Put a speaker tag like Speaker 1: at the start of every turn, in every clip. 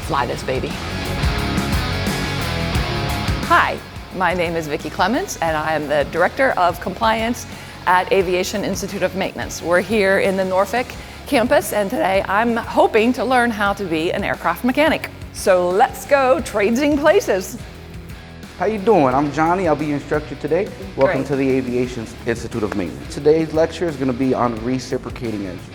Speaker 1: fly this baby. Hi, my name is Vickie Clements, and I am the Director of Compliance at Aviation Institute of Maintenance. We're here in the Norfolk campus, and today I'm hoping to learn how to be an aircraft mechanic. So let's go tradesing places.
Speaker 2: How you doing? I'm Johnny. I'll be your instructor today. Welcome
Speaker 1: Great.
Speaker 2: to the Aviation Institute of Maintenance. Today's lecture is going to be on reciprocating engines.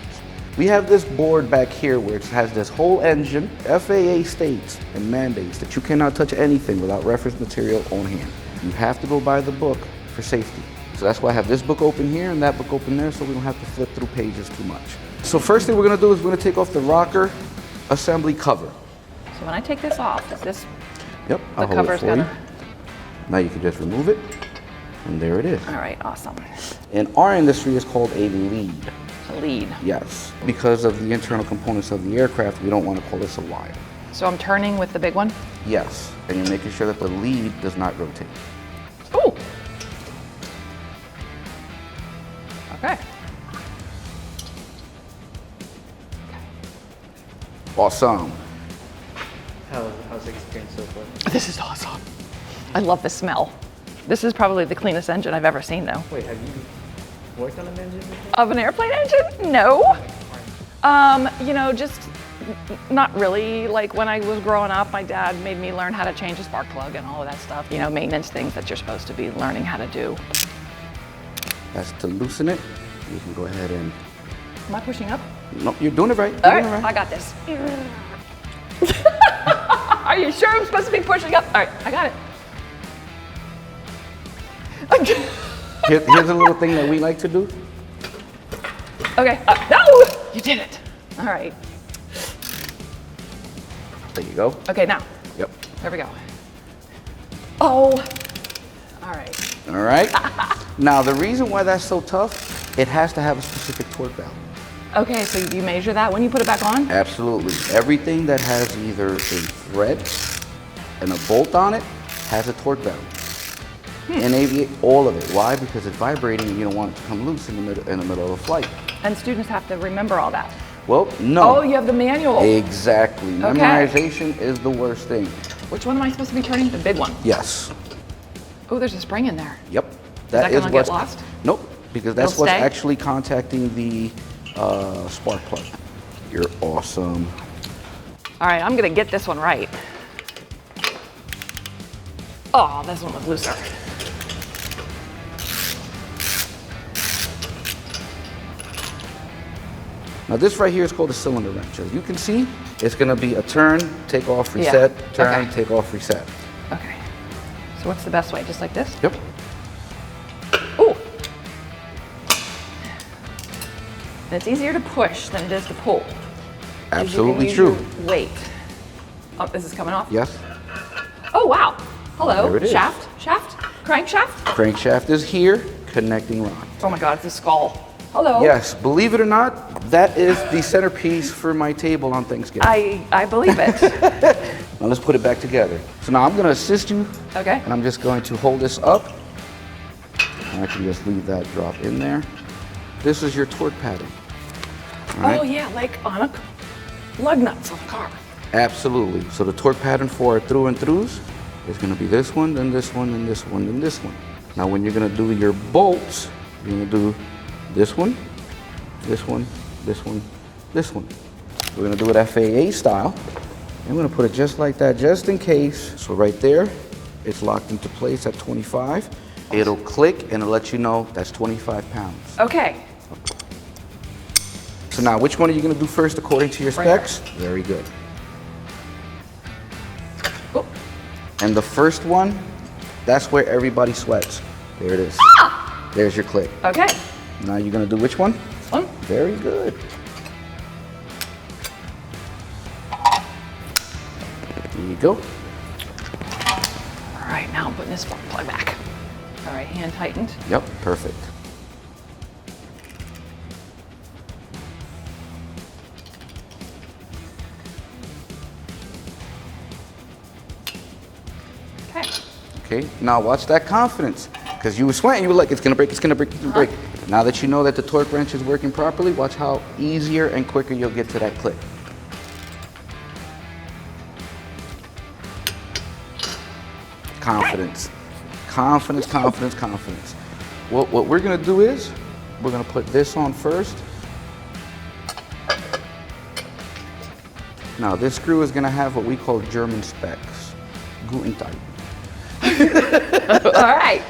Speaker 2: We have this board back here where it has this whole engine. FAA states and mandates that you cannot touch anything without reference material on hand. You have to go by the book for safety. So that's why I have this book open here and that book open there, so we don't have to flip through pages too much. So first thing we're going to do is we're going to take off the rocker assembly cover.
Speaker 1: So when I take this off, is this
Speaker 2: Yep,
Speaker 1: the
Speaker 2: I'll hold
Speaker 1: cover's
Speaker 2: it for you.
Speaker 1: gonna...
Speaker 2: Now you can just remove it, and there it is.
Speaker 1: All right, awesome.
Speaker 2: In our industry, it's called a lead.
Speaker 1: A lead.
Speaker 2: Yes. Because of the internal components of the aircraft, we don't want to call this a wire.
Speaker 1: So I'm turning with the big one?
Speaker 2: Yes. And you're making sure that the lead does not rotate.
Speaker 1: Ooh. Okay.
Speaker 2: Awesome.
Speaker 3: How's the experience so far?
Speaker 1: This is awesome. I love the smell. This is probably the cleanest engine I've ever seen, though.
Speaker 3: Wait, have you worked on an engine before?
Speaker 1: Of an airplane engine? No. You know, just not really. Like when I was growing up, my dad made me learn how to change a spark plug and all of that stuff. You know, maintenance things that you're supposed to be learning how to do.
Speaker 2: That's to loosen it. You can go ahead and...
Speaker 1: Am I pushing up?
Speaker 2: No, you're doing it right.
Speaker 1: All
Speaker 2: You're
Speaker 1: right,
Speaker 2: doing it right.
Speaker 1: I got this. Are you sure I'm supposed to be pushing up? All right, I got it.
Speaker 2: Here's a little thing that we like to do.
Speaker 1: Okay, no! You did it. All right.
Speaker 2: There you go.
Speaker 1: Okay, now,
Speaker 2: Yep.
Speaker 1: there we go. Oh, all right.
Speaker 2: All right. Now, the reason why that's so tough, it has to have a specific torque value.
Speaker 1: Okay, so you measure that when you put it back on?
Speaker 2: Absolutely. Everything that has either a thread and a bolt on it has a torque value. And aviate all of it. Why? Because it's vibrating and you don't want it to come loose in the middle of a flight.
Speaker 1: And students have to remember all that.
Speaker 2: Well, no.
Speaker 1: Oh, you have the manual.
Speaker 2: Exactly.
Speaker 1: Okay.
Speaker 2: Memorization is the worst thing.
Speaker 1: Which one am I supposed to be turning? The big one.
Speaker 2: Yes.
Speaker 1: Oh, there's a spring in there.
Speaker 2: Yep.
Speaker 1: that
Speaker 2: is
Speaker 1: gonna
Speaker 2: what's
Speaker 1: get lost?
Speaker 2: Nope. Because that's
Speaker 1: It'll
Speaker 2: what's
Speaker 1: stay?
Speaker 2: actually contacting the spark plug. You're awesome.
Speaker 1: All right, I'm gonna get this one right. Oh, this one was looser.
Speaker 2: Now this right here is called a cylinder wrench. As you can see, it's gonna be a turn, take off,
Speaker 1: Yeah.
Speaker 2: reset, turn,
Speaker 1: Okay.
Speaker 2: take off, reset.
Speaker 1: Okay. So what's the best way? Just like this?
Speaker 2: Yep.
Speaker 1: Ooh. And it's easier to push than it is to pull. 'Cause
Speaker 2: Absolutely
Speaker 1: you can use
Speaker 2: true.
Speaker 1: your weight. Oh, this is coming off?
Speaker 2: Yes.
Speaker 1: Oh, wow. Hello.
Speaker 2: There it is.
Speaker 1: Shaft? Crankshaft?
Speaker 2: Crankshaft is here, connecting rod.
Speaker 1: Oh my God, it's a skull. Hello.
Speaker 2: Yes, believe it or not, that is the centerpiece for my table on Thanksgiving.
Speaker 1: I believe it.
Speaker 2: Now let's put it back together. So now I'm gonna assist you,
Speaker 1: Okay.
Speaker 2: and I'm just going to hold this up. And I can just leave that drop in there. This is your torque pattern. All right?
Speaker 1: Oh yeah, like on a lug nuts on a car.
Speaker 2: Absolutely. So the torque pattern for our through and throughs is gonna be this one, then this one, then this one, then this one. Now when you're gonna do your bolts, you're gonna do this one, this one, this one, this one. We're gonna do it FAA style. I'm gonna put it just like that, just in case. So right there, it's locked into place at 25. It'll click and it'll let you know that's 25 pounds.
Speaker 1: Okay.
Speaker 2: So now, which one are you gonna do first according to your
Speaker 1: Right here.
Speaker 2: specs? Very good.
Speaker 1: Oh.
Speaker 2: And the first one, that's where everybody sweats. There it is.
Speaker 1: Ah!
Speaker 2: There's your click.
Speaker 1: Okay.
Speaker 2: Now you're gonna do which one?
Speaker 1: This one.
Speaker 2: Very good. There you go.
Speaker 1: All right, now I'm putting this spark plug back. All right, hand tightened.
Speaker 2: Yep, perfect.
Speaker 1: Okay.
Speaker 2: Okay, now watch that confidence. Because you were sweating, you were like, it's gonna break, it's gonna break, it's gonna break. Now that you know that the torque wrench is working properly, watch how easier and quicker you'll get to that click. Confidence. Confidence, confidence, confidence. What we're gonna do is, we're gonna put this on first. Now this screw is gonna have what we call German specs. Guten Tag.
Speaker 1: All right.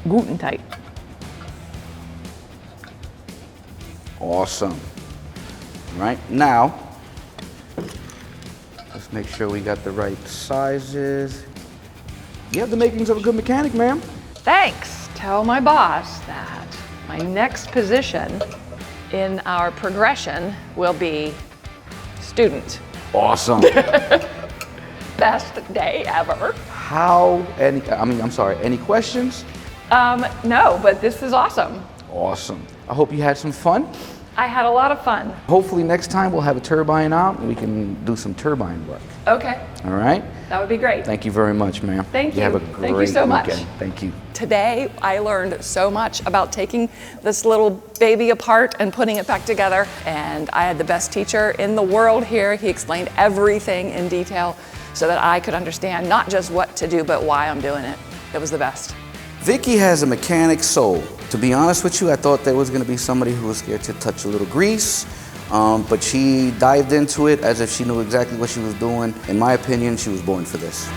Speaker 1: Guten Tag.
Speaker 2: Awesome. Right, now, let's make sure we got the right sizes. You have the makings of a good mechanic, ma'am.
Speaker 1: Thanks. Tell my boss that my next position in our progression will be student.
Speaker 2: Awesome.
Speaker 1: Best day ever.
Speaker 2: Any questions?
Speaker 1: No, but this is awesome.
Speaker 2: Awesome. I hope you had some fun.
Speaker 1: I had a lot of fun.
Speaker 2: Hopefully next time we'll have a turbine out and we can do some turbine work.
Speaker 1: Okay,
Speaker 2: All right?
Speaker 1: that would be great.
Speaker 2: Thank you very much, ma'am.
Speaker 1: Thank you.
Speaker 2: You have a
Speaker 1: Thank you
Speaker 2: great
Speaker 1: so much.
Speaker 2: weekend. Thank you.
Speaker 1: Today, I learned so much about taking this little baby apart and putting it back together. And I had the best teacher in the world here. He explained everything in detail so that I could understand not just what to do, but why I'm doing it. It was the best.
Speaker 2: Vickie has a mechanic soul. To be honest with you, I thought there was going to be somebody who was scared to touch a little grease, but she dived into it as if she knew exactly what she was doing. In my opinion, she was born for this.